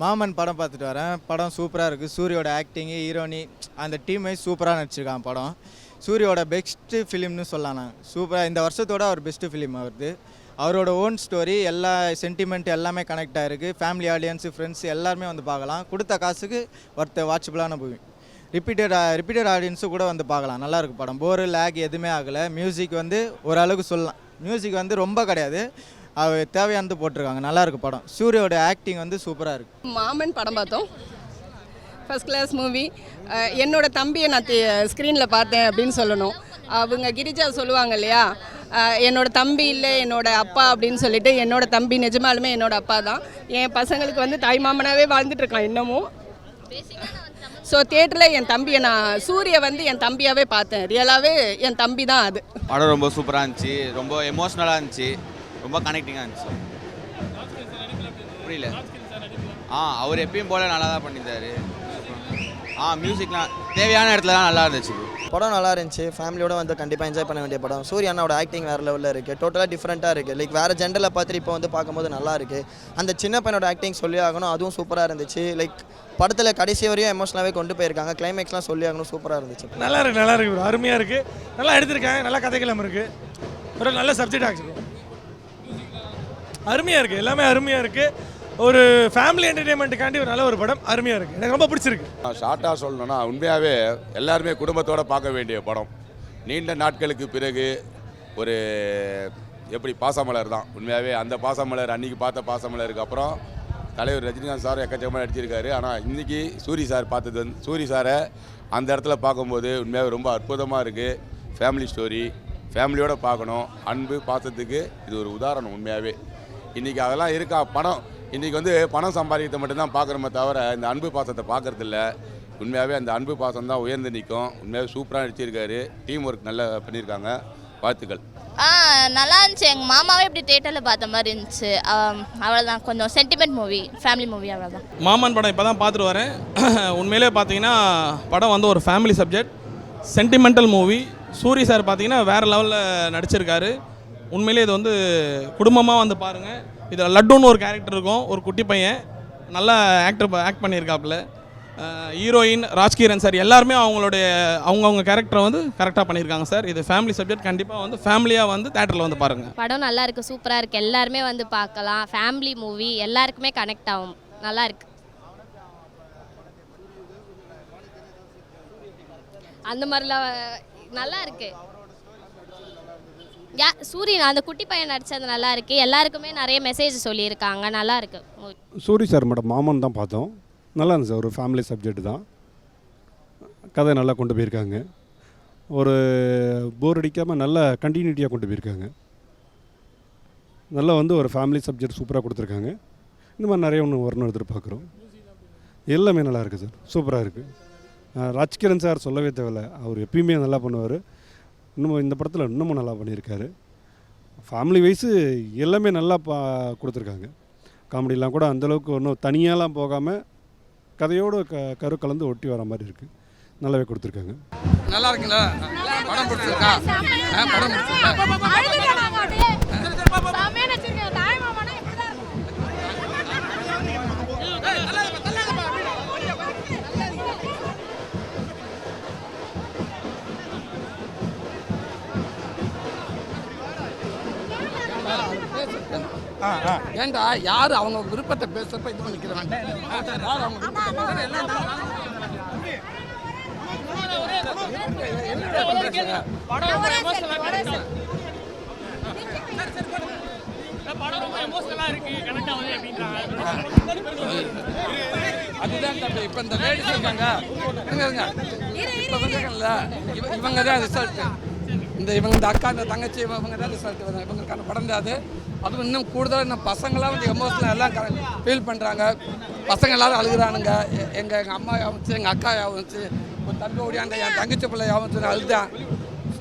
மாமன் படம் பார்த்துட்டு வரேன். படம் சூப்பராக இருக்குது. சூரியோட ஆக்டிங்கு, ஹீரோனி, அந்த டீம் வைஸ் சூப்பராக நடிச்சிருக்கான் படம். சூரியோட பெஸ்ட்டு ஃபிலிம்னு சொல்லலாம். நான் சூப்பராக இந்த வருஷத்தோட அவர் பெஸ்ட்டு ஃபிலிம் வருது. அவரோட ஓன் ஸ்டோரி, எல்லா சென்டிமெண்ட் எல்லாமே கனெக்ட் ஆகிருக்கு. ஃபேமிலி ஆடியன்ஸு, ஃப்ரெண்ட்ஸ் எல்லாருமே வந்து பார்க்கலாம். கொடுத்த காசுக்கு ஒருத்த வாட்சபிளான மூவி. ரிப்பீட்டட் ஆடியன்ஸு கூட வந்து பார்க்கலாம். நல்லாயிருக்கு படம். போரு லேக் எதுவுமே ஆகலை. மியூசிக் வந்து ஓரளவுக்கு சொல்லலாம். மியூசிக் வந்து ரொம்ப கிடையாது, அது தேவையானது போட்டிருக்காங்க. நல்லாயிருக்கு படம். சூரியோட ஆக்டிங் வந்து சூப்பராக இருக்குது. மாமன் படம் பார்த்தோம். First class movie. என்னோட தம்பியை நான் ஸ்க்ரீனில் பார்த்தேன் அப்படின்னு சொல்லணும். அவங்க கிரிஜா சொல்லுவாங்க இல்லையா, என்னோட தம்பி இல்லை என்னோட அப்பா அப்படின்னு சொல்லிட்டு. என்னோட தம்பி நிஜமாலுமே என்னோட அப்பா தான். என் பசங்களுக்கு வந்து தாய்மாமனாகவே வாழ்ந்துட்டுருக்கான் இன்னமும். ஸோ தியேட்டரில் என் தம்பியை சூரியை வந்து என் தம்பியாகவே பார்த்தேன். ரியலாகவே என் தம்பி தான் அது. படம் ரொம்ப சூப்பராக இருந்துச்சு, ரொம்ப எமோஷ்னலாக இருந்துச்சு, ரொம்ப கனெக்டிங்காக இருந்துச்சு. புரியல. அவர் எப்பயும் போல் நல்லா தான் பண்ணியிருந்தாரு. மியூசிக்லாம் தேவையான இடத்துல தான் நல்லா இருந்துச்சு. படம் நல்லா இருந்துச்சு. ஃபேமிலியோட வந்து கண்டிப்பாக என்ஜாய் பண்ண வேண்டிய படம். சூர்யா அண்ணாவோட ஆக்டிங் வேறு லெவலில் இருக்குது. டோட்டலாக டிஃப்ரெண்ட்டாக இருக்குது. லைக் வேறு ஜெண்டரில் பார்த்துட்டு இப்போ வந்து பார்க்கும்போது நல்லா இருக்குது. அந்த சின்ன பையனோட ஆக்டிங் சொல்லி ஆகணும், அதுவும் சூப்பராக இருந்துச்சு. லைக் படத்தில் கடைசி வரையும் எமோஷனலாகவே கொண்டு போயிருக்காங்க. கிளைமேக்ஸ்லாம் சொல்லி ஆகணும், சூப்பராக இருந்துச்சு. நல்லா இருக்குது, அருமையாக இருக்குது, நல்லா எடுத்திருக்காங்க, நல்லா கதைக்கிழமை இருக்குது, ஒரு நல்ல சப்ஜெக்ட் ஆக்சுவலி அருமையாக இருக்குது. எல்லாமே அருமையாக இருக்குது. ஒரு ஃபேமிலி என்டர்டெயின்மெண்ட்டுக்காண்டி ஒரு நல்ல ஒரு படம். அருமையாக இருக்குது, எனக்கு ரொம்ப பிடிச்சிருக்கு. ஷார்ட்டாக சொல்லணும்னா உண்மையாகவே எல்லாருமே குடும்பத்தோடு பார்க்க வேண்டிய படம். நீண்ட நாட்களுக்கு பிறகு ஒரு எப்படி பாசமலர் தான். உண்மையாகவே அந்த பாசமலர் அன்றைக்கி பார்த்த பாசமலருக்கு அப்புறம் தலைவர் ரஜினிகாந்த் சார் எக்கச்சக்கமாக நடிச்சிருக்காரு. ஆனால் இன்றைக்கி சூரி சார் பார்த்தது வந்து சூரி சாரை அந்த இடத்துல பார்க்கும்போது உண்மையாகவே ரொம்ப அற்புதமாக இருக்குது. ஃபேமிலி ஸ்டோரி, ஃபேமிலியோடு பார்க்கணும். அன்பு பாசத்துக்கு இது ஒரு உதாரணம். உண்மையாகவே இன்றைக்கி அதெல்லாம் இருக்கா படம். இன்றைக்கி வந்து பணம் சம்பாதிக்கிறத மட்டும்தான் பார்க்குறோமே தவிர இந்த அன்பு பாசத்தை பார்க்குறதில்ல. உண்மையாகவே அந்த அன்பு பாசம் தான் உயர்ந்து நிற்கும். உண்மையாகவே சூப்பராக நடிச்சிருக்காரு. டீம் ஒர்க் நல்லா பண்ணியிருக்காங்க. வாழ்த்துக்கள். நல்லா இருந்துச்சு. எங்கள் மாமாவே இப்படி தேட்டரில் பார்த்த மாதிரி இருந்துச்சு. அவ்வளோதான், கொஞ்சம் சென்டிமெண்ட் மூவி, ஃபேமிலி மூவி, அவ்வளோதான். மாமன் படம் இப்போ தான் பார்த்துட்டு வரேன். உண்மையிலே பார்த்தீங்கன்னா படம் வந்து ஒரு family subject, sentimental movie. Soori sir பார்த்தீங்கன்னா வேறு லெவலில் நடிச்சிருக்காரு. உண்மையிலே இது வந்து குடும்பமாக வந்து பாருங்கள். இதில் லட்டுன்னு ஒரு கேரக்டர் இருக்கும், ஒரு குட்டி பையன் நல்லா ஆக்ட் பண்ணியிருக்காப்புல. ஹீரோயின் ராஜ்கிரண் சார் எல்லாருமே அவங்கவுங்க கேரக்டரை வந்து கரெக்டாக பண்ணியிருக்காங்க சார். இது ஃபேமிலி சப்ஜெக்ட். கண்டிப்பாக வந்து ஃபேமிலியாக வந்து தேட்டரில் வந்து பாருங்கள். படம் நல்லா இருக்குது, சூப்பராக இருக்குது. எல்லாருமே வந்து பார்க்கலாம். ஃபேமிலி மூவி, எல்லாருக்குமே கனெக்ட் ஆகும். நல்லா இருக்குது. அந்த மாதிரிலாம் நல்லா இருக்குது. சூரியன் அந்த குட்டி பையன் நடித்தது நல்லா இருக்குது. எல்லாருக்குமே நிறைய மெசேஜ் சொல்லியிருக்காங்க. நல்லா இருக்கு. சூரி சார் மேடம் மாமன் தான் பார்த்தோம். நல்லா இருந்துச்சு. ஒரு ஃபேமிலி சப்ஜெக்ட் தான். கதை நல்லா கொண்டு போயிருக்காங்க. ஒரு போர் அடிக்காமல் நல்ல கண்டினியூட்டியாக கொண்டு போயிருக்காங்க. நல்லா வந்து ஒரு ஃபேமிலி சப்ஜெக்ட் சூப்பராக கொடுத்துருக்காங்க. இந்த மாதிரி நிறைய வரணும் எதிர்பார்க்குறோம். எல்லாமே நல்லா இருக்குது சார், சூப்பராக இருக்குது. ராஜ்கிரண் சார் சொல்லவே தேவையில்லை, அவர் எப்பயுமே நல்லா பண்ணுவார். இன்னமும் இந்த படத்தில் இன்னமும் நல்லா பண்ணியிருக்காரு. ஃபேமிலி வைஸு எல்லாமே நல்லா கொடுத்துருக்காங்க. காமெடிலாம் கூட அந்தளவுக்கு ஒன்றும் தனியாலாம் போகாமல் கதையோடு கரு கலந்து ஒட்டி வர மாதிரி இருக்குது. நல்லாவே கொடுத்துருக்காங்க. நல்லா இருக்குங்களா? படம் பிடிச்சிருக்கா? படம் பிடிச்சிருக்கா? ஏண்டா யாரு அவங்க விருப்பத்தை பேசுறப்ப இது பண்ணிக்கிறாங்க. அதுதான் தம்பி. இப்ப இந்த லேடிஸ் இருக்காங்க, இப்ப வந்திருக்கல, இவங்க தான் ரிசல்ட். இவங்க இந்த அக்கா, இந்த தங்கச்சி, இவங்க தான் ரிசல்ட். இவங்களுக்கான படம் தான் அது. அதுவும் இன்னும் கூடுதலாக இன்னும் பசங்களாம் வந்து எமோஷனல் எல்லாம் ஃபீல் பண்ணுறாங்க. பசங்க எல்லாரும் அழுகுறானுங்க. எங்கள் அம்மா யாவச்சு, எங்கள் அக்கா யாவச்சு, ஒரு தம்பி ஓடியாண்ட என் தங்கச்சி பிள்ளை யாவச்சு அழுதான்.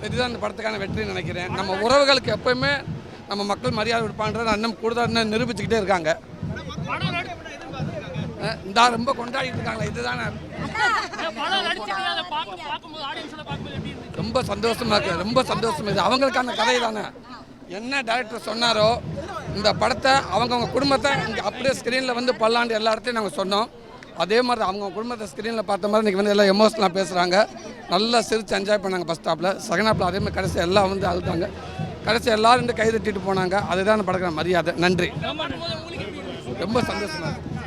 இதுதான் இந்த படத்துக்கான வெற்றின்னு நினைக்கிறேன். நம்ம உறவுகளுக்கு எப்போயுமே நம்ம மக்கள் மரியாதை கொடுப்பான்றதை இன்னும் கூடுதலாக இன்னும் நிரூபிச்சுக்கிட்டே இருக்காங்க. இந்த ரொம்ப கொண்டாடிட்டு இருக்காங்களே, இதுதானே ரொம்ப சந்தோஷமாக இருக்குது. ரொம்ப சந்தோஷமாக இருக்குது. அவங்களுக்கான கதை தானே. என்ன டைரக்டர் சொன்னாரோ இந்த படத்தை அவங்கவுங்க குடும்பத்தை இங்கே அப்படியே ஸ்க்ரீனில் வந்து பல்லாண்டு எல்லா இடத்தையும் நாங்கள் சொன்னோம். அதே மாதிரி அவங்க குடும்பத்தை ஸ்க்ரீனில் பார்த்த மாதிரி இன்றைக்கி வந்து எல்லாம் எமோஷனலாக பேசுகிறாங்க. நல்லா சிரித்து என்ஜாய் பண்ணாங்க ஃபஸ்ட் ஹாப்பில். செகண்ட் ஹாப்பில் அதே மாதிரி கடைசி எல்லாம் வந்து அழுதாங்க. கடைசி எல்லோரும் வந்து கை தட்டிட்டு போனாங்க. அதுதான் படக்கிற மரியாதை. நன்றி. ரொம்ப சந்தோஷமாக இருக்குது.